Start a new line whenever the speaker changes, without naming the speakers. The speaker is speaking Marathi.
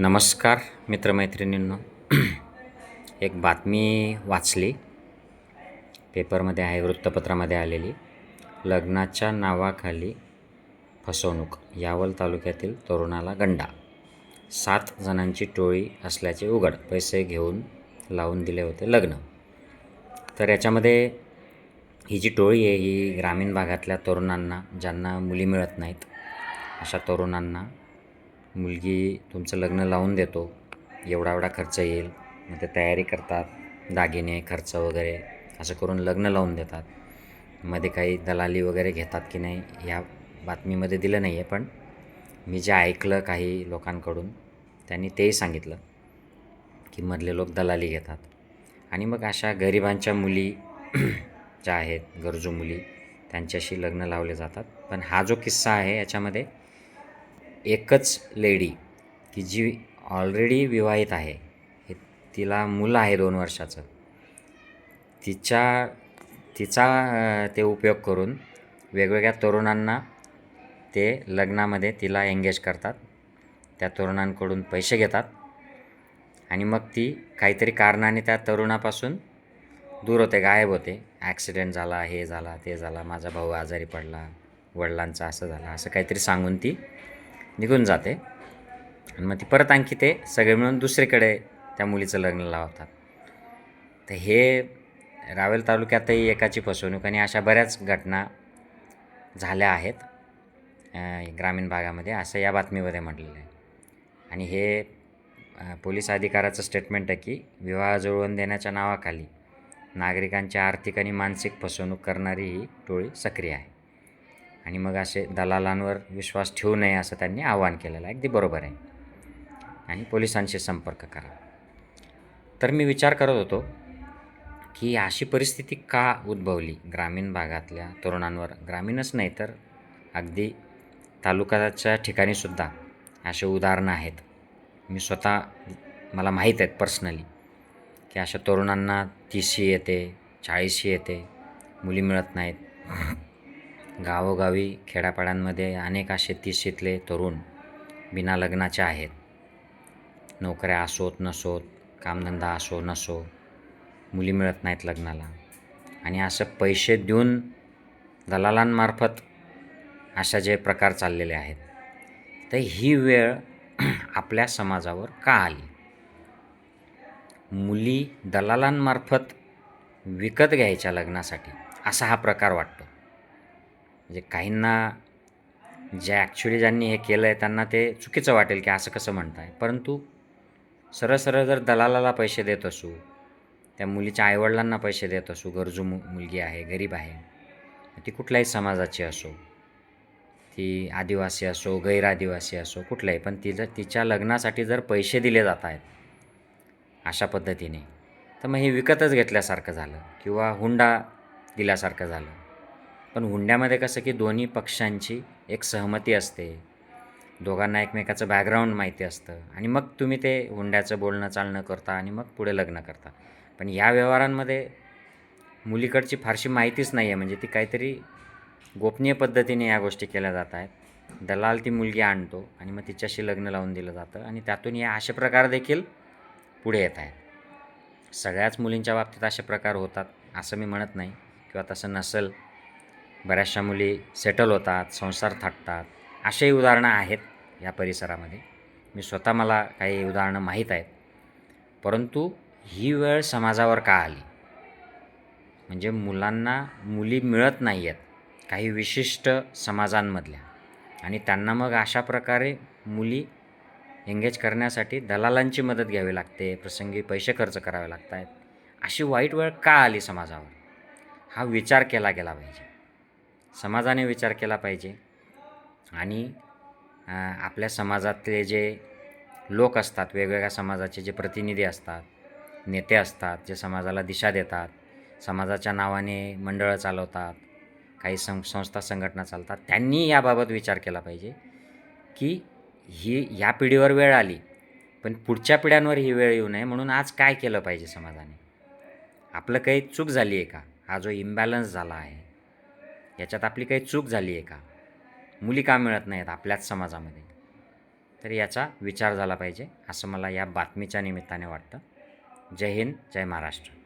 नमस्कार मित्रमैत्रिणींनो. एक बातमी वाचली, पेपरमध्ये आहे, वृत्तपत्रामध्ये आलेली. लग्नाच्या नावाखाली फसवणूक, यावल तालुक्यातील तरुणाला गंडा. 7 जणांची टोळी असल्याचे उघड, पैसे घेऊन लावून दिले होते लग्न. तर याच्यामध्ये ही जी टोळी आहे ही ग्रामीण भागातल्या तरुणांना, ज्यांना मुली मिळत नाहीत अशा तरुणांना मुलगी तुमचं लग्न लावून देतो, एवढा एवढा खर्च येईल, मग ते तयारी करतात, दागिने खर्च वगैरे असं करून लग्न लावून देतात. मध्ये काही दलाली वगैरे घेतात की नाही ह्या बातमीमध्ये दिलं नाही आहे, पण मी जे ऐकलं काही लोकांकडून त्यांनी तेही सांगितलं की मधले लोक दलाली घेतात आणि मग अशा गरिबांच्या मुली ज्या आहेत, गरजू मुली, त्यांच्याशी लग्न लावले जातात. पण हा जो किस्सा आहे याच्यामध्ये एकच लेडी की जी ऑलरेडी विवाहित आहे, तिला मुलं आहे 2 वर्षाचं, तिचा ते उपयोग करून वेगवेगळ्या तरुणांना ते लग्नामध्ये तिला एंगेज करतात, त्या तरुणांकडून पैसे घेतात आणि मग ती काहीतरी कारणाने त्या तरुणापासून दूर होते, गायब होते. ॲक्सिडेंट झाला, हे झाला, ते झाला, माझा भाऊ आजारी पडला, वडिलांचं असं झालं, असं काहीतरी सांगून ती निघून जाते आणि मग ती परत आणखी ते सगळे मिळून दुसरीकडे त्या मुलीचं लग्न लावतात. तर हे रावेर तालुक्यातही एकाची फसवणूक आणि अशा बऱ्याच घटना झाल्या आहेत ग्रामीण भागामध्ये, असं या बातमीमध्ये म्हटलेलं आहे. आणि हे पोलीस अधिकाऱ्याचं स्टेटमेंट आहे की विवाह जुळवून देण्याच्या नावाखाली नागरिकांची आर्थिक आणि मानसिक फसवणूक करणारी ही टोळी सक्रिय आहे आणि मग असे दलालांवर विश्वास ठेवू नये असं त्यांनी आवाहन केलेलं आहे. अगदी बरोबर आहे. आणि पोलिसांशी संपर्क करा. तर मी विचार करत होतो की अशी परिस्थिती का उद्भवली ग्रामीण भागातल्या तरुणांवर. ग्रामीणच नाही तर अगदी तालुक्याच्या ठिकाणीसुद्धा असे उदाहरणं आहेत. मी स्वतः, मला माहीत आहेत पर्सनली की अशा तरुणांना 30शी येते, 40शी येते, मुली मिळत नाहीत. गावोगावी खेड्यापाड्यांमध्ये अनेक असे 30शीतले तरुण बिना लग्नाचे आहेत. नोकऱ्या असोत नसोत, कामधंदा असो नसो, मुली मिळत नाहीत लग्नाला आणि असं पैसे देऊन दलालांमार्फत अशा जे प्रकार चाललेले आहेत. तर ही वेळ आपल्या समाजावर का आली? मुली दलालांमार्फत विकत घ्यायच्या लग्नासाठी, असा हा प्रकार वाटतो. म्हणजे काहींना, ज्यांनी हे केलं आहे त्यांना ते चुकीचं वाटेल की असं कसं म्हणताय, परंतु सरळ सरळ जर दलालाला पैसे देत असू, त्या मुलीच्या आईवडिलांना पैसे देत असू, गरजू मुलगी आहे, गरीब आहे, ती कुठल्याही समाजाची असो, ती आदिवासी असो, गैरआदिवासी असो, कुठल्याही, पण तिच्या लग्नासाठी जर पैसे दिले जात आहेत अशा पद्धतीने, तर मग हे विकतच घेतल्यासारखं झालं किंवा हुंडा दिल्यासारखं झालं. पण हुंड्यामध्ये कसं की दोन्ही पक्षांची एक सहमती असते, दोघांना एकमेकाचं बॅकग्राऊंड माहिती असतं आणि मग तुम्ही ते हुंड्याचं बोलणं चालणं करता आणि मग पुढे लग्न करता. पण या व्यवहारांमध्ये मुलीकडची फारशी माहितीच नाही आहे, म्हणजे ती काहीतरी गोपनीय पद्धतीने या गोष्टी केल्या जात आहेत. दलाल ती मुलगी आणतो आणि मग तिच्याशी लग्न लावून दिलं जातं आणि त्यातून हे असे प्रकार देखील पुढे येत आहेत. सगळ्याच मुलींच्या बाबतीत असे प्रकार होतात असं मी म्हणत नाही किंवा तसं नसेल. बऱ्याचशा मुली सेटल होतात, संसार थाटतात, असेही उदाहरणं आहेत या परिसरामध्ये. मी स्वतः, मला काही उदाहरणं माहीत आहेत. परंतु ही वेळ समाजावर का आली? म्हणजे मुलांना मुली मिळत नाही आहेत काही विशिष्ट समाजांमधल्या, आणि त्यांना मग अशा प्रकारे मुली एंगेज करण्यासाठी दलालांची मदत घ्यावी लागते, प्रसंगी पैसे खर्च करावे लागत आहेत. अशी वाईट वेळ का आली समाजावर? हा विचार केला गेला पाहिजे, समाजाने विचार केला पाहिजे. आणि आपल्या समाजातले जे लोक असतात, वेगवेगळ्या समाजाचे जे प्रतिनिधी असतात, नेते असतात, जे समाजाला दिशा देतात, समाजाच्या नावाने मंडळं चालवतात, काही संस्था संघटना चालतात, त्यांनी याबाबत विचार केला पाहिजे की या पिढीवर वेळ आली, पण पुढच्या पिढ्यांवर ही वेळ येऊ नये म्हणून आज काय केलं पाहिजे समाजाने. आपलं काही चूक झाली आहे का? हा जो इम्बॅलन्स झाला आहे याच्यात आपली काही चूक झाली आहे का? मुली का मिळत नाहीत आपल्याच समाजामध्ये? तर याचा विचार झाला पाहिजे असं मला या बातमीच्या निमित्ताने वाटतं. जय हिंद, जय महाराष्ट्र.